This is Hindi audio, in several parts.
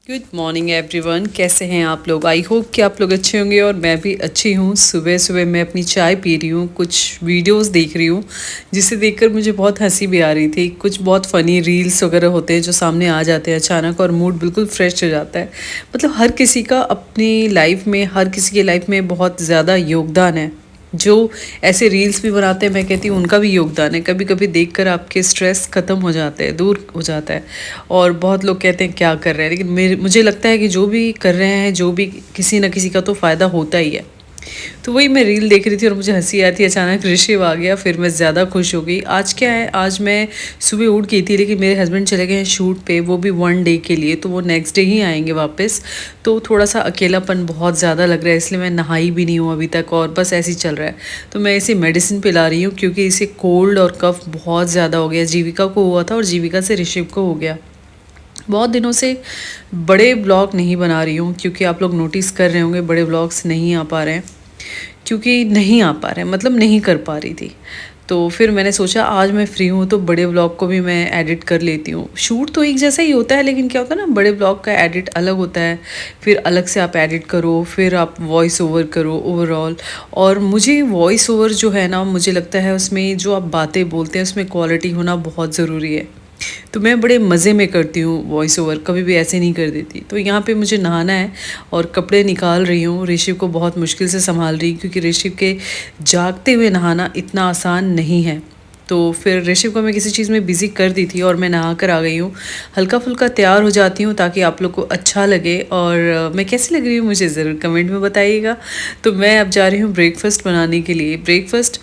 गुड मॉर्निंग एवरीवन, कैसे हैं आप लोग। आई होप कि आप लोग अच्छे होंगे और मैं भी अच्छी हूँ। सुबह सुबह मैं अपनी चाय पी रही हूँ, कुछ वीडियोस देख रही हूँ जिसे देखकर मुझे बहुत हंसी भी आ रही थी। कुछ बहुत फ़नी रील्स वगैरह होते हैं जो सामने आ जाते हैं अचानक और मूड बिल्कुल फ्रेश हो जाता है। मतलब हर किसी का अपनी लाइफ में, हर किसी की लाइफ में बहुत ज़्यादा योगदान है। जो ऐसे रील्स भी बनाते हैं, मैं कहती हूँ उनका भी योगदान है। कभी कभी देखकर आपके स्ट्रेस ख़त्म हो जाते हैं, दूर हो जाता है। और बहुत लोग कहते हैं क्या कर रहे हैं, लेकिन मुझे लगता है कि जो भी कर रहे हैं, जो भी किसी ना किसी का तो फ़ायदा होता ही है। तो वही मैं रील देख रही थी और मुझे हंसी आई थी। अचानक ऋषिव आ गया, फिर मैं ज़्यादा खुश हो गई। आज क्या है, आज मैं सुबह उठ गई थी लेकिन मेरे हस्बैंड चले गए हैं शूट पे, वो भी 1 डे के लिए, तो वो नेक्स्ट डे ही आएंगे वापस। तो थोड़ा सा अकेलापन बहुत ज़्यादा लग रहा है, इसलिए मैं नहाई भी नहीं हूँ अभी तक और बस ऐसे ही चल रहा है। तो मैं इसे मेडिसिन पिला रही हूँ क्योंकि इसे कोल्ड और कफ बहुत ज़्यादा हो गया। जीविका को हुआ था और जीविका से ऋषिव को हो गया। बहुत दिनों से बड़े ब्लॉग नहीं बना रही हूँ क्योंकि आप लोग नोटिस कर रहे होंगे बड़े ब्लॉग्स नहीं आ पा रहे हैं, क्योंकि नहीं आ पा रहे हैं, मतलब नहीं कर पा रही थी। तो फिर मैंने सोचा आज मैं फ्री हूँ तो बड़े ब्लॉग को भी मैं एडिट कर लेती हूँ। शूट तो एक जैसा ही होता है लेकिन क्या होता है ना, बड़े ब्लॉग का एडिट अलग होता है। फिर अलग से आप एडिट करो, फिर आप वॉइस ओवर करो ओवरऑल। और मुझे वॉइस ओवर जो है ना, मुझे लगता है उसमें जो आप बातें बोलते हैं उसमें क्वालिटी होना बहुत ज़रूरी है। तो मैं बड़े मज़े में करती हूँ वॉइस ओवर, कभी भी ऐसे नहीं कर देती। तो यहाँ पे मुझे नहाना है और कपड़े निकाल रही हूँ। ऋषिव को बहुत मुश्किल से संभाल रही हूँ क्योंकि ऋषिव के जागते हुए नहाना इतना आसान नहीं है। तो फिर ऋषिव को मैं किसी चीज़ में बिज़ी कर दी थी और मैं नहा कर आ गई हूँ। हल्का फुल्का तैयार हो जाती हूँ ताकि आप लोग को अच्छा लगे। और मैं कैसी लग रही हूँ मुझे ज़रूर कमेंट में बताइएगा। तो मैं अब जा रही हूँ ब्रेकफास्ट बनाने के लिए। ब्रेकफास्ट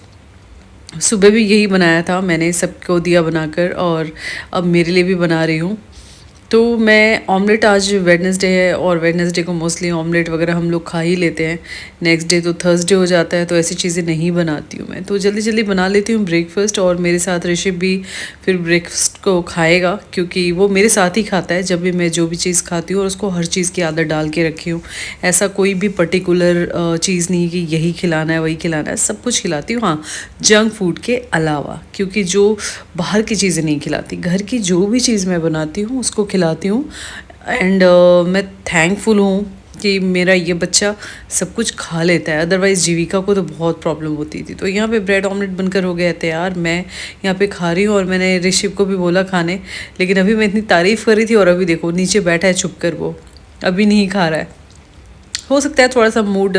सुबह भी यही बनाया था मैंने, सबको दिया बनाकर, और अब मेरे लिए भी बना रही हूँ। तो मैं ऑमलेट, आज वेडनेसडे है और वेडनेसडे को मोस्टली ऑमलेट वगैरह हम लोग खा ही लेते हैं। नेक्स्ट डे तो थर्सडे हो जाता है, तो ऐसी चीज़ें नहीं बनाती हूँ मैं। तो जल्दी जल्दी बना लेती हूँ ब्रेकफास्ट और मेरे साथ ऋषिव भी फिर ब्रेकफास्ट को खाएगा क्योंकि वो मेरे साथ ही खाता है जब भी मैं जो भी चीज़ खाती हूँ, और उसको हर चीज़ की आदत डाल के रखी हूँ। ऐसा कोई भी पर्टिकुलर चीज़ नहीं कि यही खिलाना है वही खिलाना है, सब कुछ खिलाती हूँ। हाँ, जंक फूड के अलावा, क्योंकि जो बाहर की चीज़ें नहीं खिलाती, घर की जो भी चीज़ मैं बनाती हूँ उसको खिलाती हूँ। एंड मैं थैंकफुल हूँ कि मेरा ये बच्चा सब कुछ खा लेता है, अदरवाइज़ जीविका को तो बहुत प्रॉब्लम होती थी। तो यहाँ पे ब्रेड ऑमलेट बनकर हो गया तैयार, मैं यहाँ पे खा रही हूँ और मैंने ऋषिव को भी बोला खाने, लेकिन अभी मैं इतनी तारीफ़ कर रही थी और अभी देखो नीचे बैठा है छुप कर, वो अभी नहीं खा रहा है। हो सकता है थोड़ा सा मूड,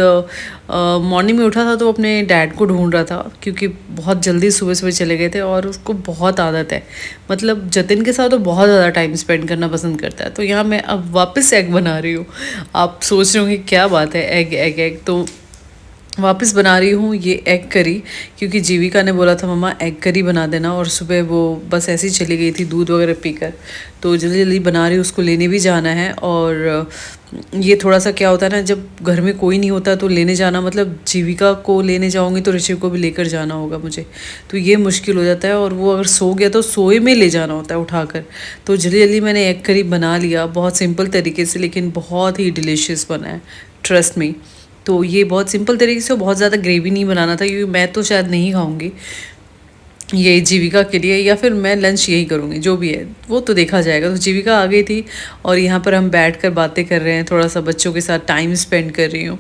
मॉर्निंग में उठा था तो अपने डैड को ढूंढ रहा था क्योंकि बहुत जल्दी सुबह सुबह चले गए थे और उसको बहुत आदत है, मतलब जतिन के साथ तो बहुत ज़्यादा टाइम स्पेंड करना पसंद करता है। तो यहाँ मैं अब वापस एग बना रही हूँ। आप सोच रहे होंगे क्या बात है, एग एग एग, तो वापस बना रही हूँ ये एग करी, क्योंकि जीविका ने बोला था मम्मा एग करी बना देना, और सुबह वो बस ऐसे ही चली गई थी दूध वगैरह पीकर। तो जल्दी जल्दी बना रही हूँ, उसको लेने भी जाना है। और ये थोड़ा सा क्या होता है ना, जब घर में कोई नहीं होता तो लेने जाना, मतलब जीविका को लेने जाऊँगी तो ऋषिव को भी लेकर जाना होगा मुझे, तो ये मुश्किल हो जाता है। और वो अगर सो गया तो सोए में ले जाना होता है उठाकर। तो जल्दी जल्दी मैंने एग करी बना लिया, बहुत सिंपल तरीके से, लेकिन बहुत ही डिलीशियस बना है, ट्रस्ट मी। तो ये बहुत सिंपल तरीके से, बहुत ज़्यादा ग्रेवी नहीं बनाना था क्योंकि मैं तो शायद नहीं खाऊंगी, ये जीविका के लिए, या फिर मैं लंच यही करूँगी, जो भी है वो तो देखा जाएगा। तो जीविका आ गई थी और यहाँ पर हम बैठ कर बातें कर रहे हैं, थोड़ा सा बच्चों के साथ टाइम स्पेंड कर रही हूँ।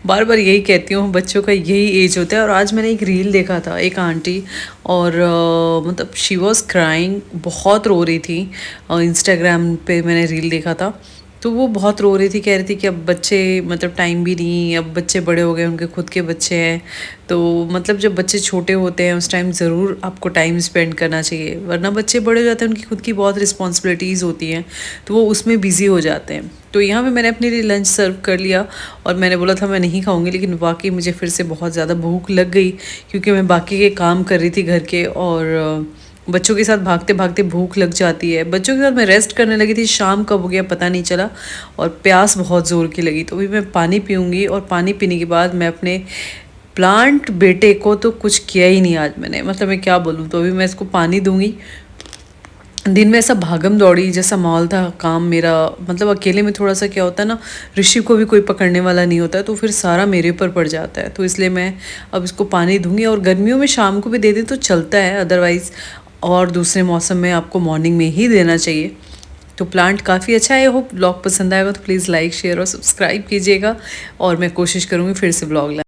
बार बार यही कहती हूँ, बच्चों का यही एज होता है। और आज मैंने एक रील देखा था, एक आंटी, और मतलब शी वॉज क्राइंग, बहुत रो रही थी। इंस्टाग्राम पे मैंने रील देखा था, तो वो बहुत रो रही थी, कह रही थी कि अब बच्चे, मतलब टाइम भी नहीं, अब बच्चे बड़े हो गए, उनके खुद के बच्चे हैं। तो मतलब जब बच्चे छोटे होते हैं उस टाइम ज़रूर आपको टाइम स्पेंड करना चाहिए, वरना बच्चे बड़े हो जाते हैं, उनकी खुद की बहुत रिस्पॉन्सिबिलिटीज़ होती हैं, तो वो उसमें बिज़ी हो जाते हैं। तो यहाँ पे मैंने अपने लिए लंच सर्व कर लिया और मैंने बोला था मैं नहीं खाऊंगी, लेकिन वाकई मुझे फिर से बहुत ज़्यादा भूख लग गई क्योंकि मैं बाकी के काम कर रही थी घर के, और बच्चों के साथ भागते भागते भूख लग जाती है। बच्चों के साथ मैं रेस्ट करने लगी थी, शाम कब हो गया पता नहीं चला, और प्यास बहुत ज़ोर की लगी। तो अभी मैं पानी पीऊँगी और पानी पीने के बाद मैं अपने प्लांट बेटे को तो कुछ किया ही नहीं आज मैंने, मतलब मैं क्या बोलूँ। तो अभी मैं इसको पानी दूँगी। दिन में ऐसा भागम दौड़ी जैसा माहौल था, काम मेरा, मतलब अकेले में थोड़ा सा क्या होता है ना, ऋषि को भी कोई पकड़ने वाला नहीं होता है, तो फिर सारा मेरे ऊपर पड़ जाता है। तो इसलिए मैं अब इसको पानी दूंगी, और गर्मियों में शाम को भी दे दें तो चलता है, अदरवाइज़ और दूसरे मौसम में आपको मॉर्निंग में ही देना चाहिए। तो प्लांट काफ़ी अच्छा है। होप ब्लॉग पसंद आएगा तो प्लीज़ लाइक शेयर और सब्सक्राइब कीजिएगा और मैं कोशिश करूँगी फिर से ब्लॉग